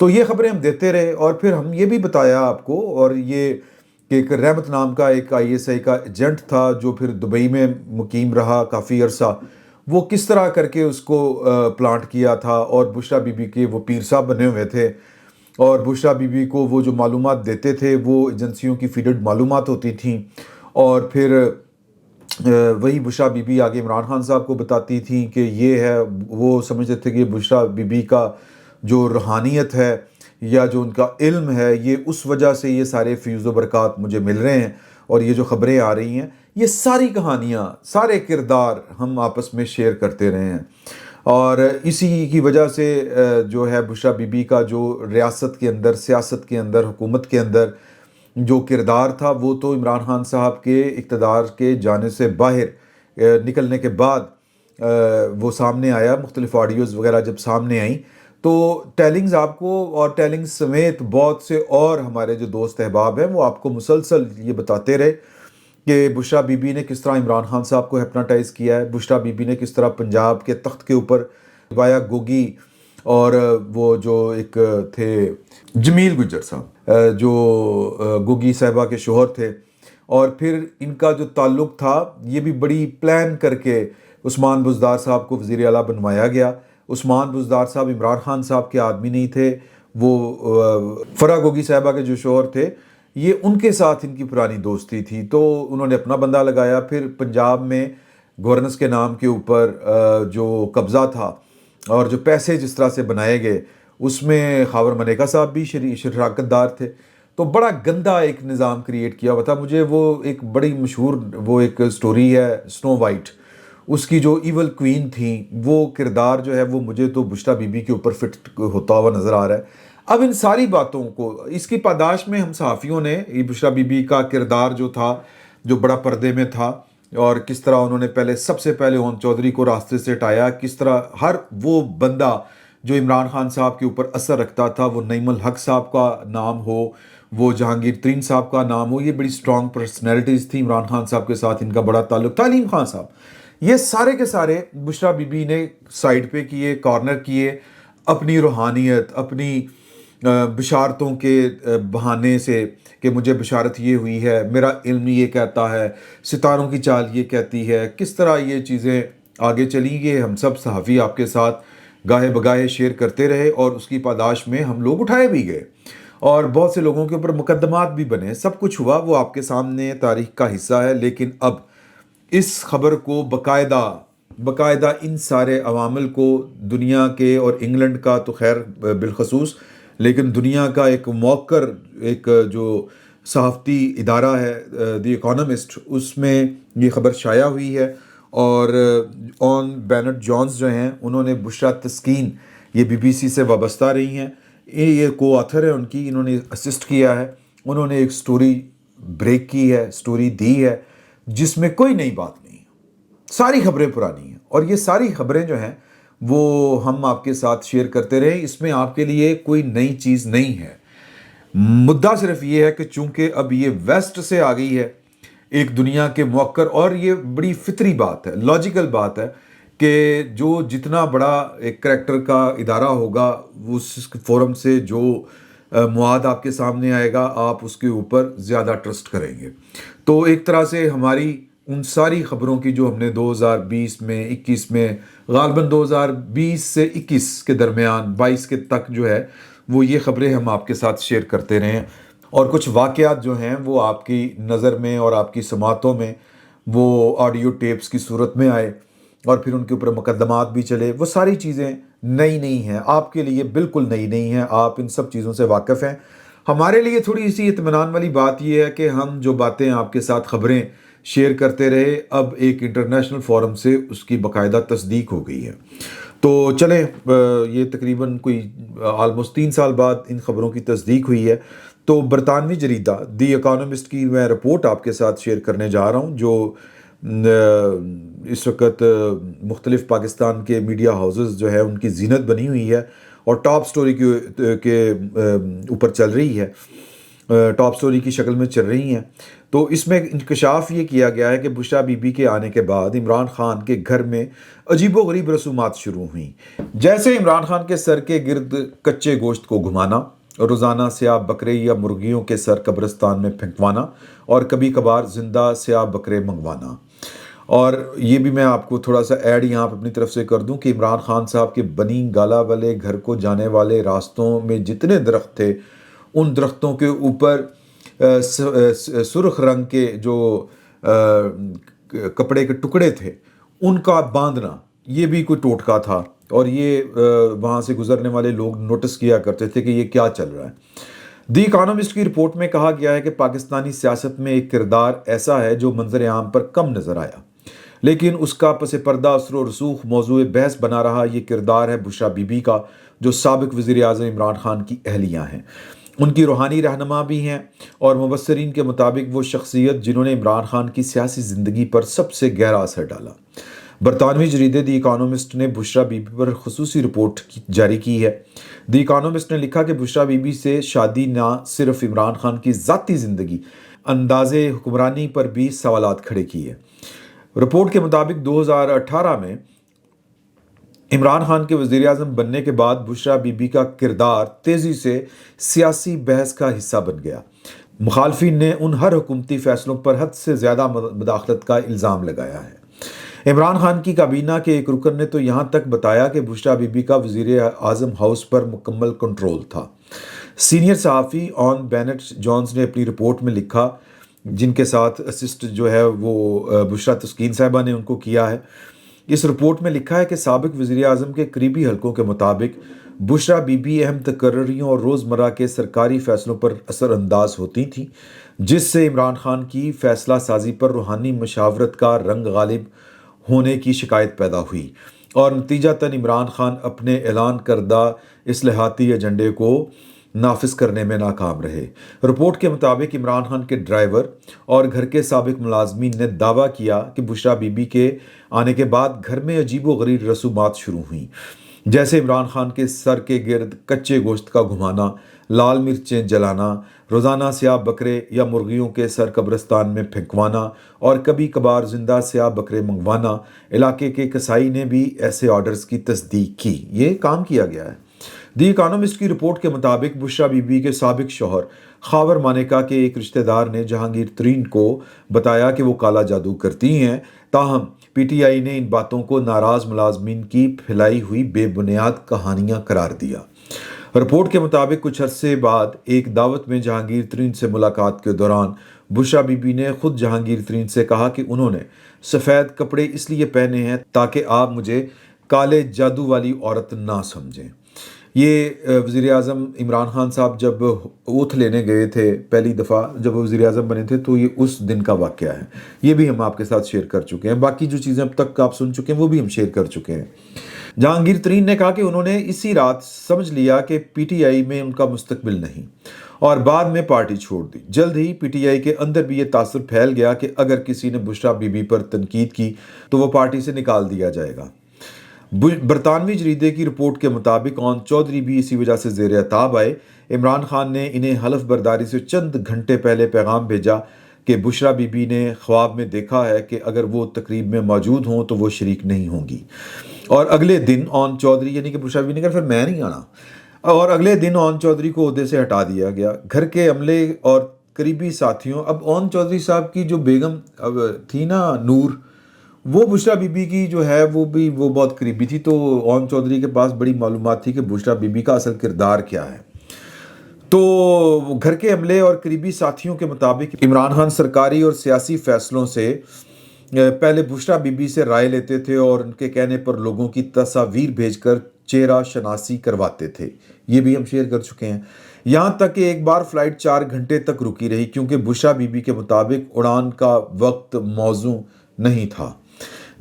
تو یہ خبریں ہم دیتے رہے، اور پھر ہم یہ بھی بتایا آپ کو، اور یہ کہ ایک رحمت نام کا ایک ISI کا ایجنٹ تھا جو پھر دبئی میں مقیم رہا کافی عرصہ، وہ کس طرح کر کے اس کو پلانٹ کیا تھا، اور بشرا بی بی کے وہ پیر صاحب بنے ہوئے تھے، اور بشرا بی بی کو وہ جو معلومات دیتے تھے وہ ایجنسیوں کی فیڈڈ معلومات ہوتی تھیں، اور پھر وہی بشرا بی بی آگے عمران خان صاحب کو بتاتی تھیں کہ یہ ہے، وہ سمجھتے تھے کہ بشرا بی بی کا جو روحانیت ہے یا جو ان کا علم ہے، یہ اس وجہ سے یہ سارے فیوز و برکات مجھے مل رہے ہیں، اور یہ جو خبریں آ رہی ہیں، یہ ساری کہانیاں، سارے کردار ہم آپس میں شیئر کرتے رہے ہیں، اور اسی کی وجہ سے جو ہے بشرا بی بی کا جو ریاست کے اندر، سیاست کے اندر، حکومت کے اندر جو کردار تھا، وہ تو عمران خان صاحب کے اقتدار کے جانے سے باہر نکلنے کے بعد وہ سامنے آیا، مختلف آڈیوز وغیرہ جب سامنے آئیں تو ٹیلنگز آپ کو، اور ٹیلنگز سمیت بہت سے اور ہمارے جو دوست احباب ہیں وہ آپ کو مسلسل یہ بتاتے رہے کہ بشرا بی بی نے کس طرح عمران خان صاحب کو ہپناٹائز کیا ہے، بشرا بی بی نے کس طرح پنجاب کے تخت کے اوپر بایا گوگی اور وہ جو ایک تھے جمیل گجر صاحب، جو گوگی صاحبہ کے شوہر تھے، اور پھر ان کا جو تعلق تھا یہ بھی بڑی پلان کر کے عثمان بزدار صاحب کو وزیر اعلیٰ بنوایا گیا۔ عثمان بزدار صاحب عمران خان صاحب کے آدمی نہیں تھے، وہ فرح گوگی صاحبہ کے جو شوہر تھے، یہ ان کے ساتھ ان کی پرانی دوستی تھی، تو انہوں نے اپنا بندہ لگایا۔ پھر پنجاب میں گورننس کے نام کے اوپر جو قبضہ تھا اور جو پیسے جس طرح سے بنائے گئے، اس میں خاور منیکا صاحب بھی شراکت دار تھے، تو بڑا گندا ایک نظام کریٹ کیا ہوا تھا۔ مجھے وہ ایک بڑی مشہور وہ ایک سٹوری ہے سنو وائٹ، اس کی جو ایول کوئین تھیں، وہ کردار جو ہے وہ مجھے تو بشرا بی بی کے اوپر فٹ ہوتا ہوا نظر آ رہا ہے۔ اب ان ساری باتوں کو، اس کی پاداش میں ہم صحافیوں نے یہ بشرا بی بی کا کردار جو تھا، جو بڑا پردے میں تھا، اور کس طرح انہوں نے سب سے پہلے اون چودھری کو راستے سے ہٹایا، کس طرح ہر وہ بندہ جو عمران خان صاحب کے اوپر اثر رکھتا تھا، وہ نعیم الحق صاحب کا نام ہو، وہ جہانگیر ترین صاحب کا نام ہو، یہ بڑی سٹرونگ پرسنالٹیز تھی عمران خان صاحب کے ساتھ، ان کا بڑا تعلق تھا، علیم خان صاحب، یہ سارے کے سارے بشرا بی بی نے سائڈ پہ کیے، کارنر کیے، اپنی روحانیت، اپنی بشارتوں کے بہانے سے کہ مجھے بشارت یہ ہوئی ہے، میرا علم یہ کہتا ہے، ستاروں کی چال یہ کہتی ہے، کس طرح یہ چیزیں آگے چلی، یہ ہم سب صحافی آپ کے ساتھ گاہے بگاہے شیئر کرتے رہے، اور اس کی پاداش میں ہم لوگ اٹھائے بھی گئے، اور بہت سے لوگوں کے اوپر مقدمات بھی بنے، سب کچھ ہوا، وہ آپ کے سامنے تاریخ کا حصہ ہے۔ لیکن اب اس خبر کو باقاعدہ ان سارے عوامل کو، دنیا کے اور انگلینڈ کا تو خیر بالخصوص، لیکن دنیا کا ایک موقر ایک جو صحافتی ادارہ ہے دی اکانومسٹ، اس میں یہ خبر شائع ہوئی ہے، اور آن بینٹ جونز جو ہیں، انہوں نے بشرا تسکین، یہ BBC سے وابستہ رہی ہیں، یہ کو آتھر ہے ان کی، انہوں نے اسسٹ کیا ہے، انہوں نے ایک سٹوری بریک کی ہے، سٹوری دی ہے جس میں کوئی نئی بات نہیں ہے، ساری خبریں پرانی ہیں، اور یہ ساری خبریں جو ہیں وہ ہم آپ کے ساتھ شیئر کرتے رہے، اس میں آپ کے لیے کوئی نئی چیز نہیں ہے۔ مدعا صرف یہ ہے کہ چونکہ اب یہ ویسٹ سے آ گئی ہے ایک دنیا کے موقر، اور یہ بڑی فطری بات ہے، لاجیکل بات ہے کہ جو جتنا بڑا ایک کریکٹر کا ادارہ ہوگا، اس فورم سے جو مواد آپ کے سامنے آئے گا، آپ اس کے اوپر زیادہ ٹرسٹ کریں گے۔ تو ایک طرح سے ہماری ان ساری خبروں کی جو ہم نے 2020 میں، 21 میں، غالباً 2020 سے 21 کے درمیان، 22 کے تک جو ہے وہ یہ خبریں ہم آپ کے ساتھ شیئر کرتے رہے ہیں، اور کچھ واقعات جو ہیں وہ آپ کی نظر میں اور آپ کی سماعتوں میں وہ آڈیو ٹیپس کی صورت میں آئے، اور پھر ان کے اوپر مقدمات بھی چلے، وہ ساری چیزیں نئی نہیں ہیں، آپ کے لیے بالکل نئی نہیں ہیں، آپ ان سب چیزوں سے واقف ہیں۔ ہمارے لیے تھوڑی سی اطمینان والی بات یہ ہے کہ ہم جو باتیں آپ کے ساتھ خبریں شیئر کرتے رہے، اب ایک انٹرنیشنل فورم سے اس کی باقاعدہ تصدیق ہو گئی ہے۔ تو چلیں، یہ تقریباً کوئی آلموسٹ 3 سال بعد ان خبروں کی تصدیق ہوئی ہے، تو برطانوی جریدہ دی اکانومسٹ کی میں رپورٹ آپ کے ساتھ شیئر کرنے جا رہا ہوں، جو اس وقت مختلف پاکستان کے میڈیا ہاؤسز جو ہے ان کی زینت بنی ہوئی ہے، اور ٹاپ سٹوری کے اوپر چل رہی ہے۔ ٹاپ سٹوری کی شکل میں چل رہی ہیں۔ تو اس میں انکشاف یہ کیا گیا ہے کہ بشریٰ بی بی کے آنے کے بعد عمران خان کے گھر میں عجیب و غریب رسومات شروع ہوئیں، جیسے عمران خان کے سر کے گرد کچے گوشت کو گھمانا، روزانہ سیاہ بکرے یا مرغیوں کے سر قبرستان میں پھینکوانا، اور کبھی کبھار زندہ سیاہ بکرے منگوانا۔ اور یہ بھی میں آپ کو تھوڑا سا ایڈ یہاں پہ اپنی طرف سے کر دوں کہ عمران خان صاحب کے بنی گالا والے گھر کو جانے والے راستوں میں جتنے درخت تھے، ان درختوں کے اوپر سرخ رنگ کے جو کپڑے کے ٹکڑے تھے ان کا باندھنا، یہ بھی کوئی ٹوٹکا تھا، اور یہ وہاں سے گزرنے والے لوگ نوٹس کیا کرتے تھے کہ یہ کیا چل رہا ہے۔ دی اکانومسٹ کی رپورٹ میں کہا گیا ہے کہ پاکستانی سیاست میں ایک کردار ایسا ہے جو منظر عام پر کم نظر آیا، لیکن اس کا پس پردہ اثر و رسوخ موضوع بحث بنا رہا یہ کردار ہے بشریٰ بی بی کا، جو سابق وزیر اعظم عمران خان کی اہلیہ ہیں، ان کی روحانی رہنما بھی ہیں، اور مبصرین کے مطابق وہ شخصیت جنہوں نے عمران خان کی سیاسی زندگی پر سب سے گہرا اثر ڈالا۔ برطانوی جریدے دی اکانومسٹ نے بشریٰ بی بی پر خصوصی رپورٹ جاری کی ہے۔ دی اکانومسٹ نے لکھا کہ بشریٰ بی بی سے شادی نہ صرف عمران خان کی ذاتی زندگی، انداز حکمرانی پر بھی سوالات کھڑے کیے۔ رپورٹ کے مطابق 2018 میں عمران خان کے وزیر اعظم بننے کے بعد بشریٰ بی بی کا کردار تیزی سے سیاسی بحث کا حصہ بن گیا۔ مخالفین نے ان ہر حکومتی فیصلوں پر حد سے زیادہ مداخلت کا الزام لگایا ہے۔ عمران خان کی کابینہ کے ایک رکن نے تو یہاں تک بتایا کہ بشریٰ بی بی کا وزیر اعظم ہاؤس پر مکمل کنٹرول تھا۔ سینئر صحافی آن بینٹ جونز نے اپنی رپورٹ میں لکھا، جن کے ساتھ اسسٹ جو ہے وہ بشریٰ تسکین صاحبہ نے ان کو کیا ہے۔ اس رپورٹ میں لکھا ہے کہ سابق وزیر اعظم کے قریبی حلقوں کے مطابق بشریٰ بی بی اہم تقرریوں اور روزمرہ کے سرکاری فیصلوں پر اثر انداز ہوتی تھیں، جس سے عمران خان کی فیصلہ سازی پر روحانی مشاورت کا رنگ غالب ہونے کی شکایت پیدا ہوئی، اور نتیجتاً عمران خان اپنے اعلان کردہ اصلاحاتی ایجنڈے کو نافذ کرنے میں ناکام رہے۔ رپورٹ کے مطابق عمران خان کے ڈرائیور اور گھر کے سابق ملازمین نے دعویٰ کیا کہ بشریٰ بی بی کے آنے کے بعد گھر میں عجیب و غریب رسومات شروع ہوئیں، جیسے عمران خان کے سر کے گرد کچے گوشت کا گھمانا، لال مرچیں جلانا، روزانہ سیاہ بکرے یا مرغیوں کے سر قبرستان میں پھینکوانا، اور کبھی کبھار زندہ سیاہ بکرے منگوانا۔ علاقے کے قصائی نے بھی ایسے آرڈرز کی تصدیق کی۔ یہ کام کیا گیا ہے۔ دی اکانومسٹ کی رپورٹ کے مطابق بشریٰ بی بی کے سابق شوہر خاور مانیکا کے ایک رشتہ دار نے جہانگیر ترین کو بتایا کہ وہ کالا جادو کرتی ہیں، تاہم پی ٹی آئی نے ان باتوں کو ناراض ملازمین کی پھیلائی ہوئی بے بنیاد کہانیاں قرار دیا۔ رپورٹ کے مطابق کچھ عرصے بعد ایک دعوت میں جہانگیر ترین سے ملاقات کے دوران بشریٰ بی بی نے خود جہانگیر ترین سے کہا کہ انہوں نے سفید کپڑے اس لیے پہنے ہیں تاکہ آپ مجھے کالے جادو والی عورت نہ سمجھیں۔ یہ وزیر اعظم عمران خان صاحب جب اوتھ لینے گئے تھے پہلی دفعہ جب وہ وزیر اعظم بنے تھے، تو یہ اس دن کا واقعہ ہے۔ یہ بھی ہم آپ کے ساتھ شیئر کر چکے ہیں، باقی جو چیزیں اب تک آپ سن چکے ہیں وہ بھی ہم شیئر کر چکے ہیں۔ جہانگیر ترین نے کہا کہ انہوں نے اسی رات سمجھ لیا کہ پی ٹی آئی میں ان کا مستقبل نہیں، اور بعد میں پارٹی چھوڑ دی۔ جلد ہی پی ٹی آئی کے اندر بھی یہ تاثر پھیل گیا کہ اگر کسی نے بشریٰ بی بی پر تنقید کی تو وہ پارٹی سے نکال دیا جائے گا۔ برطانوی جریدے کی رپورٹ کے مطابق اون چودھری بھی اسی وجہ سے زیر عتاب آئے۔ عمران خان نے انہیں حلف برداری سے چند گھنٹے پہلے پیغام بھیجا کہ بشریٰ بی بی نے خواب میں دیکھا ہے کہ اگر وہ تقریب میں موجود ہوں تو وہ شریک نہیں ہوں گی، اور اگلے دن اون چودھری یعنی کہ بشریٰ بی بی نے کہا پھر میں نہیں آنا، اور اگلے دن اون چودھری کو عہدے سے ہٹا دیا گیا۔ گھر کے عملے اور قریبی ساتھیوں، اب اون چودھری صاحب کی جو بیگم تھی نا نور، وہ بشریٰ بی بی کی جو ہے وہ بہت قریبی تھی، تو اون چودھری کے پاس بڑی معلومات تھی کہ بشریٰ بی بی کا اصل کردار کیا ہے۔ تو گھر کے عملے اور قریبی ساتھیوں کے مطابق عمران خان سرکاری اور سیاسی فیصلوں سے پہلے بشریٰ بی بی سے رائے لیتے تھے، اور ان کے کہنے پر لوگوں کی تصاویر بھیج کر چہرہ شناسی کرواتے تھے۔ یہ بھی ہم شیئر کر چکے ہیں۔ یہاں تک کہ ایک بار فلائٹ 4 گھنٹے تک رکی رہی کیونکہ بشریٰ بی بی کے مطابق اڑان کا وقت موزوں نہیں تھا۔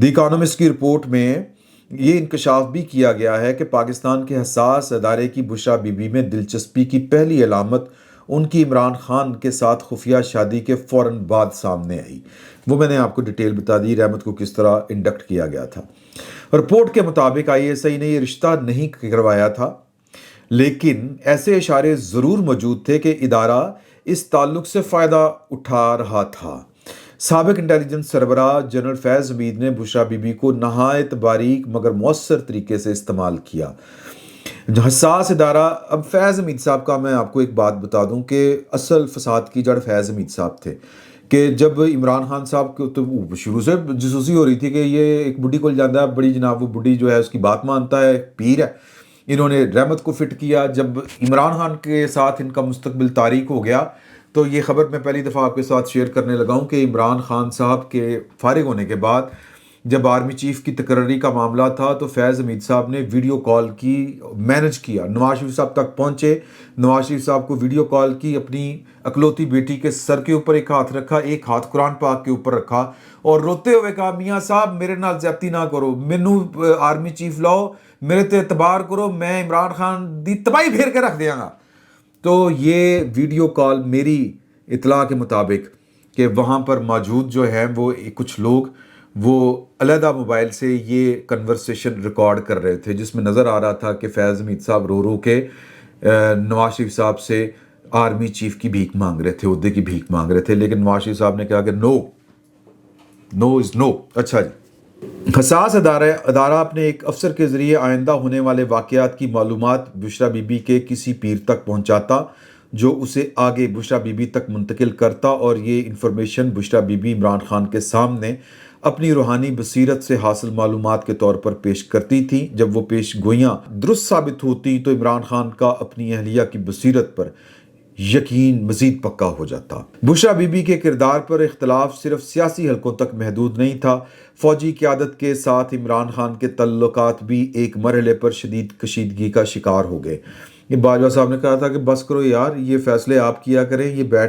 دی اکانومسٹ کی رپورٹ میں یہ انکشاف بھی کیا گیا ہے کہ پاکستان کے حساس ادارے کی بشریٰ بی بی میں دلچسپی کی پہلی علامت ان کی عمران خان کے ساتھ خفیہ شادی کے فوراً بعد سامنے آئی۔ وہ میں نے آپ کو ڈیٹیل بتا دی، رحمت کو کس طرح انڈکٹ کیا گیا تھا۔ رپورٹ کے مطابق آئی ایس آئی نے یہ رشتہ نہیں کروایا تھا، لیکن ایسے اشارے ضرور موجود تھے کہ ادارہ اس تعلق سے فائدہ اٹھا رہا تھا۔ سابق انٹیلیجنس سربراہ جنرل فیض حمید نے بشریٰ بی بی کو نہایت باریک مگر مؤثر طریقے سے استعمال کیا۔ حساس ادارہ، اب فیض حمید صاحب کا میں آپ کو ایک بات بتا دوں کہ اصل فساد کی جڑ فیض حمید صاحب تھے، کہ جب عمران خان صاحب کو تو شروع سے جاسوسی ہو رہی تھی کہ یہ ایک بڈھی کو جانا ہے، بڑی جناب وہ بڈھی جو ہے اس کی بات مانتا ہے، پیر ہے، انہوں نے رحمت کو فٹ کیا۔ جب عمران خان کے ساتھ ان کا مستقبل تاریک ہو گیا تو یہ خبر میں پہلی دفعہ آپ کے ساتھ شیئر کرنے لگا ہوں کہ عمران خان صاحب کے فارغ ہونے کے بعد جب آرمی چیف کی تقرری کا معاملہ تھا تو فیض حمید صاحب نے ویڈیو کال کی، مینج کیا، نواز شریف صاحب تک پہنچے، نواز شریف صاحب کو ویڈیو کال کی، اپنی اکلوتی بیٹی کے سر کے اوپر ایک ہاتھ رکھا، ایک ہاتھ قرآن پاک کے اوپر رکھا اور روتے ہوئے کہا میاں صاحب میرے نال زیادتی نہ کرو، مینوں آرمی چیف لاؤ، میرے تے اعتبار کرو، میں عمران خان دی تباہی پھیر کے رکھ دیاں گا۔ تو یہ ویڈیو کال میری اطلاع کے مطابق کہ وہاں پر موجود جو ہیں وہ کچھ لوگ وہ علیحدہ موبائل سے یہ کنورسیشن ریکارڈ کر رہے تھے، جس میں نظر آ رہا تھا کہ فیض حمید صاحب رو رو کے نواز شریف صاحب سے آرمی چیف کی بھیک مانگ رہے تھے، عہدے کی بھیک مانگ رہے تھے، لیکن نواز شریف صاحب نے کہا کہ نو، نو از نو۔ اچھا جی، حساس ادارہ اپنے ایک افسر کے ذریعے آئندہ ہونے والے واقعات کی معلومات بشریٰ بی بی کے کسی پیر تک پہنچاتا جو اسے آگے بشریٰ بی بی تک منتقل کرتا، اور یہ انفارمیشن بشریٰ بی بی عمران خان کے سامنے اپنی روحانی بصیرت سے حاصل معلومات کے طور پر پیش کرتی تھی۔ جب وہ پیش گوئیاں درست ثابت ہوتی تو عمران خان کا اپنی اہلیہ کی بصیرت پر یقین مزید پکا ہو جاتا۔ بشریٰ بی بی کے کردار پر اختلاف صرف سیاسی حلقوں تک محدود نہیں تھا، فوجی قیادت کے ساتھ عمران خان کے تعلقات بھی ایک مرحلے پر شدید کشیدگی کا شکار ہو گئے۔ یہ باجوہ صاحب نے کہا تھا کہ بس کرو یار، یہ فیصلے آپ کیا کریں،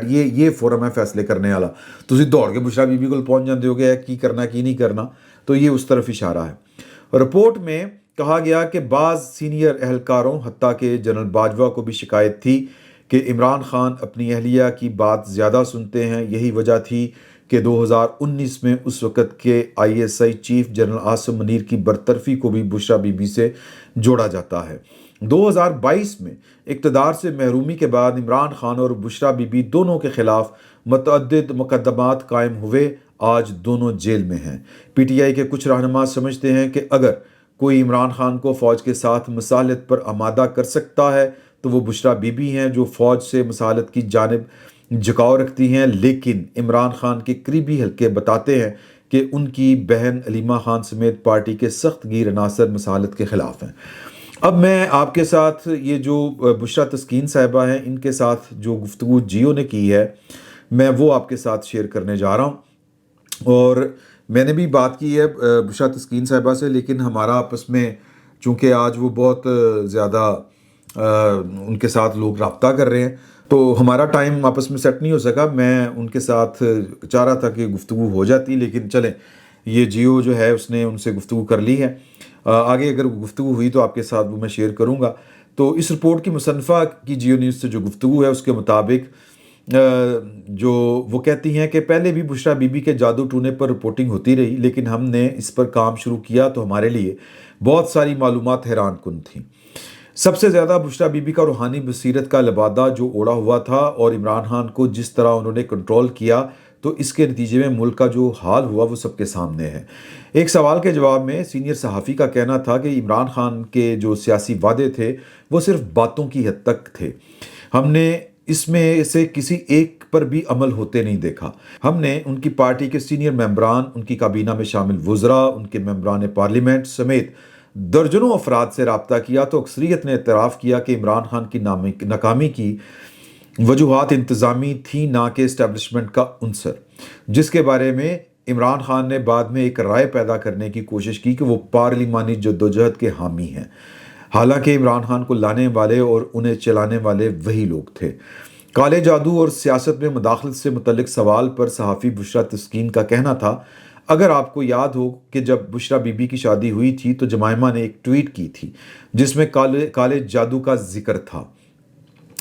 یہ فورم ہے فیصلے کرنے والا، تسی دوڑ کے بشریٰ بی بی کو پہنچ جاندے ہو گے کی کرنا کی نہیں کرنا، تو یہ اس طرف اشارہ ہے۔ رپورٹ میں کہا گیا کہ بعض سینئر اہلکاروں حتیٰ کہ جنرل باجوہ کو بھی شکایت تھی کہ عمران خان اپنی اہلیہ کی بات زیادہ سنتے ہیں۔ یہی وجہ تھی کہ 2019 میں اس وقت کے ISI chief general Asim Munir کی برطرفی کو بھی بشریٰ بی بی سے جوڑا جاتا ہے۔ 2022 میں اقتدار سے محرومی کے بعد عمران خان اور بشریٰ بی بی دونوں کے خلاف متعدد مقدمات قائم ہوئے، آج دونوں جیل میں ہیں۔ PTI کے کچھ رہنما سمجھتے ہیں کہ اگر کوئی عمران خان کو فوج کے ساتھ مصالحت پر آمادہ کر سکتا ہے تو وہ بشریٰ بی بی ہیں جو فوج سے مصالحت کی جانب جھکاؤ رکھتی ہیں، لیکن عمران خان کے قریبی حلقے بتاتے ہیں کہ ان کی بہن علیمہ خان سمیت پارٹی کے سخت گیر عناصر مصالحت کے خلاف ہیں۔ اب میں آپ کے ساتھ یہ جو بشریٰ تسکین صاحبہ ہیں ان کے ساتھ جو گفتگو جیو نے کی ہے میں وہ آپ کے ساتھ شیئر کرنے جا رہا ہوں، اور میں نے بھی بات کی ہے بشریٰ تسکین صاحبہ سے، لیکن ہمارا آپس میں چونکہ آج وہ بہت زیادہ ان کے ساتھ لوگ رابطہ کر رہے ہیں تو ہمارا ٹائم آپس میں سیٹ نہیں ہو سکا۔ میں ان کے ساتھ چاہ رہا تھا کہ گفتگو ہو جاتی، لیکن چلیں یہ جیو جو ہے اس نے ان سے گفتگو کر لی ہے، آگے اگر گفتگو ہوئی تو آپ کے ساتھ وہ میں شیئر کروں گا۔ تو اس رپورٹ کی مصنفہ کی جیو نیوز سے جو گفتگو ہے اس کے مطابق جو وہ کہتی ہیں کہ پہلے بھی بشریٰ بی بی کے جادو ٹونے پر رپورٹنگ ہوتی رہی، لیکن ہم نے اس پر کام شروع کیا تو ہمارے لیے بہت ساری معلومات حیران کن تھیں۔ سب سے زیادہ بشریٰ بی بی کا روحانی بصیرت کا لبادہ جو اوڑا ہوا تھا، اور عمران خان کو جس طرح انہوں نے کنٹرول کیا تو اس کے نتیجے میں ملک کا جو حال ہوا وہ سب کے سامنے ہے۔ ایک سوال کے جواب میں سینئر صحافی کا کہنا تھا کہ عمران خان کے جو سیاسی وعدے تھے وہ صرف باتوں کی حد تک تھے، ہم نے اس میں سے کسی ایک پر بھی عمل ہوتے نہیں دیکھا۔ ہم نے ان کی پارٹی کے سینئر ممبران، ان کی کابینہ میں شامل وزراء، ان کے ممبران پارلیمنٹ سمیت درجنوں افراد سے رابطہ کیا تو اکثریت نے اعتراف کیا کہ عمران خان کی ناکامی کی وجوہات انتظامی تھیں، نہ کہ اسٹیبلشمنٹ کا عنصر، جس کے بارے میں عمران خان نے بعد میں ایک رائے پیدا کرنے کی کوشش کی کہ وہ پارلیمانی جدوجہد کے حامی ہیں، حالانکہ عمران خان کو لانے والے اور انہیں چلانے والے وہی لوگ تھے۔ کالے جادو اور سیاست میں مداخلت سے متعلق سوال پر صحافی بشریٰ تسکین کا کہنا تھا، اگر آپ کو یاد ہو کہ جب بشریٰ بی بی کی شادی ہوئی تھی تو جمائمہ نے ایک ٹویٹ کی تھی جس میں کالے جادو کا ذکر تھا،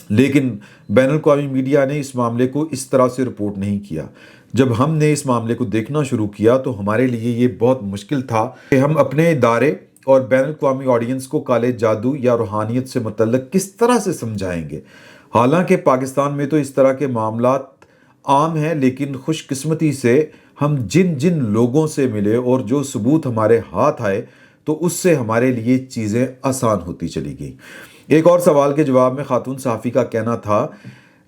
لیکن بین الاقوامی میڈیا نے اس معاملے کو اس طرح سے رپورٹ نہیں کیا۔ جب ہم نے اس معاملے کو دیکھنا شروع کیا تو ہمارے لیے یہ بہت مشکل تھا کہ ہم اپنے ادارے اور بین الاقوامی آڈینس کو کالے جادو یا روحانیت سے متعلق کس طرح سے سمجھائیں گے۔ حالانکہ پاکستان میں تو اس طرح کے معاملات عام ہیں، لیکن خوش قسمتی سے ہم جن جن لوگوں سے ملے اور جو ثبوت ہمارے ہاتھ آئے تو اس سے ہمارے لیے چیزیں آسان ہوتی چلی گئیں۔ ایک اور سوال کے جواب میں خاتون صحافی کا کہنا تھا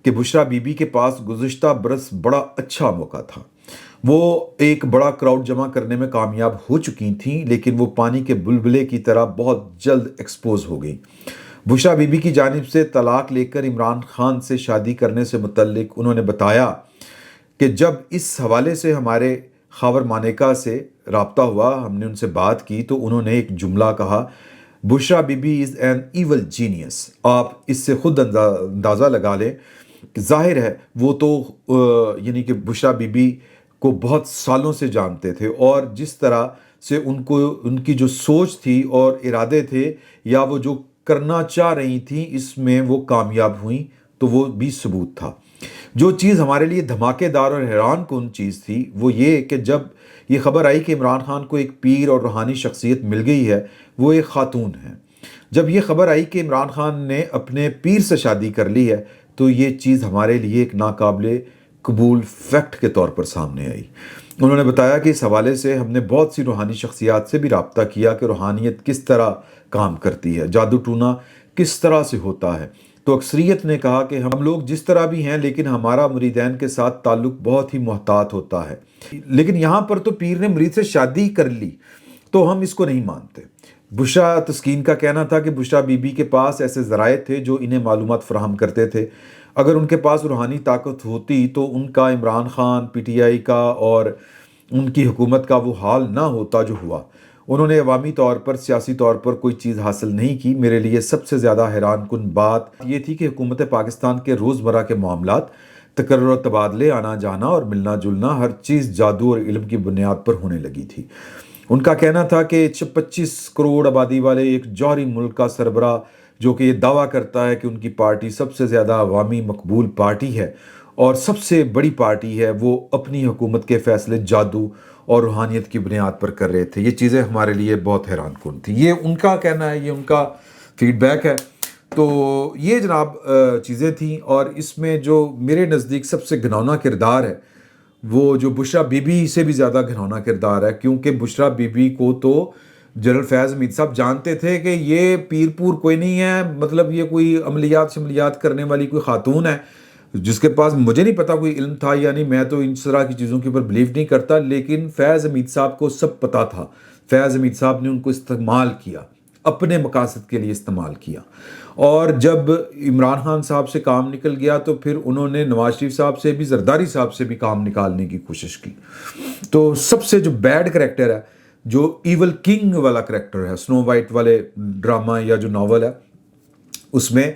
کہ بشریٰ بی بی کے پاس گزشتہ برس بڑا اچھا موقع تھا، وہ ایک بڑا کراؤڈ جمع کرنے میں کامیاب ہو چکی تھیں، لیکن وہ پانی کے بلبلے کی طرح بہت جلد ایکسپوز ہو گئیں۔ بشریٰ بی بی کی جانب سے طلاق لے کر عمران خان سے شادی کرنے سے متعلق انہوں نے بتایا کہ جب اس حوالے سے ہمارے خاور مانیکا سے رابطہ ہوا، ہم نے ان سے بات کی تو انہوں نے ایک جملہ کہا، Bushra Bibi is an evil genius. آپ اس سے خود اندازہ لگا لیں کہ ظاہر ہے وہ تو یعنی کہ بشریٰ بی بی کو بہت سالوں سے جانتے تھے، اور جس طرح سے ان کی جو سوچ تھی اور ارادے تھے یا وہ جو کرنا چاہ رہی تھیں اس میں وہ کامیاب ہوئیں، تو وہ بھی ثبوت تھا۔ جو چیز ہمارے لیے دھماکے دار اور حیران کن چیز تھی وہ یہ کہ جب یہ خبر آئی کہ عمران خان کو ایک پیر اور روحانی شخصیت مل گئی ہے، وہ ایک خاتون ہے، جب یہ خبر آئی کہ عمران خان نے اپنے پیر سے شادی کر لی ہے، تو یہ چیز ہمارے لیے ایک ناقابل قبول فیکٹ کے طور پر سامنے آئی۔ انہوں نے بتایا کہ اس حوالے سے ہم نے بہت سی روحانی شخصیات سے بھی رابطہ کیا کہ روحانیت کس طرح کام کرتی ہے، جادو ٹونا کس طرح سے ہوتا ہے، تو اکثریت نے کہا کہ ہم لوگ جس طرح بھی ہیں لیکن ہمارا مریدین کے ساتھ تعلق بہت ہی محتاط ہوتا ہے، لیکن یہاں پر تو پیر نے مرید سے شادی کر لی تو ہم اس کو نہیں مانتے۔ بشریٰ تسکین کا کہنا تھا کہ بشریٰ بی بی کے پاس ایسے ذرائع تھے جو انہیں معلومات فراہم کرتے تھے، اگر ان کے پاس روحانی طاقت ہوتی تو ان کا Imran Khan, P T I کا اور ان کی حکومت کا وہ حال نہ ہوتا جو ہوا۔ انہوں نے عوامی طور پر، سیاسی طور پر کوئی چیز حاصل نہیں کی۔ میرے لیے سب سے زیادہ حیران کن بات یہ تھی کہ حکومت پاکستان کے روزمرہ کے معاملات، تقرر و تبادلے، آنا جانا اور ملنا جلنا، ہر چیز جادو اور علم کی بنیاد پر ہونے لگی تھی۔ ان کا کہنا تھا کہ 25 کروڑ آبادی والے ایک جوہری ملک کا سربراہ جو کہ یہ دعویٰ کرتا ہے کہ ان کی پارٹی سب سے زیادہ عوامی مقبول پارٹی ہے اور سب سے بڑی پارٹی ہے، وہ اپنی حکومت کے فیصلے جادو اور روحانیت کی بنیاد پر کر رہے تھے۔ یہ چیزیں ہمارے لیے بہت حیران کن تھیں۔ یہ ان کا کہنا ہے، یہ ان کا فیڈ بیک ہے۔ تو یہ جناب چیزیں تھیں، اور اس میں جو میرے نزدیک سب سے گھناؤنا کردار ہے وہ جو بشریٰ بی بی سے بھی زیادہ گھناؤنا کردار ہے، کیونکہ بشریٰ بی بی کو تو جنرل فیض حمید صاحب جانتے تھے کہ یہ پیر پور کوئی نہیں ہے، مطلب یہ کوئی عملیات شملیات کرنے والی کوئی خاتون ہے جس کے پاس مجھے نہیں پتا کوئی علم تھا یا نہیں، میں تو ان طرح کی چیزوں کے اوپر بلیو نہیں کرتا، لیکن فیض حمید صاحب کو سب پتا تھا۔ فیض حمید صاحب نے ان کو استعمال کیا، اپنے مقاصد کے لیے استعمال کیا، اور جب عمران خان صاحب سے کام نکل گیا تو پھر انہوں نے نواز شریف صاحب سے بھی، زرداری صاحب سے بھی کام نکالنے کی کوشش کی۔ تو سب سے جو بیڈ کریکٹر ہے، جو ایول کنگ والا کریکٹر ہے، سنو وائٹ والے ڈرامہ یا جو ناول ہے اس میں،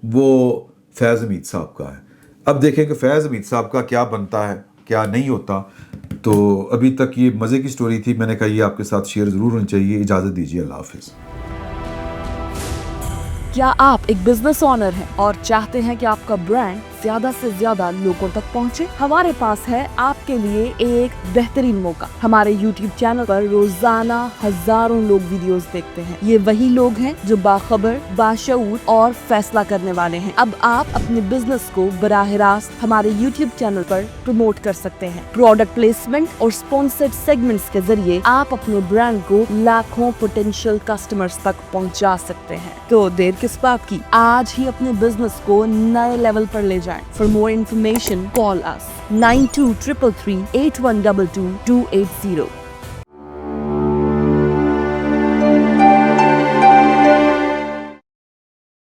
وہ فیض حمید صاحب کا ہے۔ اب دیکھیں کہ فیض حمید صاحب کا کیا بنتا ہے، کیا نہیں ہوتا۔ تو ابھی تک یہ مزے کی سٹوری تھی، میں نے کہا یہ آپ کے ساتھ شیئر ضرور ہونی چاہیے۔ اجازت دیجیے، اللہ حافظ۔ کیا آپ ایک بزنس اونر ہیں اور چاہتے ہیں کہ آپ کا برانڈ زیادہ سے زیادہ لوگوں تک پہنچے؟ ہمارے پاس ہے آپ کے لیے ایک بہترین موقع۔ ہمارے یوٹیوب چینل پر روزانہ ہزاروں لوگ ویڈیوز دیکھتے ہیں۔ یہ وہی لوگ ہیں جو باخبر، باشعور اور فیصلہ کرنے والے ہیں۔ اب آپ اپنے بزنس کو براہ راست ہمارے یوٹیوب چینل پر پروموٹ کر سکتے ہیں۔ پروڈکٹ پلیسمنٹ اور اسپانسرڈ سیگمنٹس کے ذریعے آپ اپنے برانڈ کو لاکھوں پوٹینشیل کسٹمرز تک پہنچا سکتے ہیں۔ تو دیر کس بات کی، آج ہی اپنے بزنس کو نئے لیول پر لے جائیں۔ For more information, call us 9233 8122 280.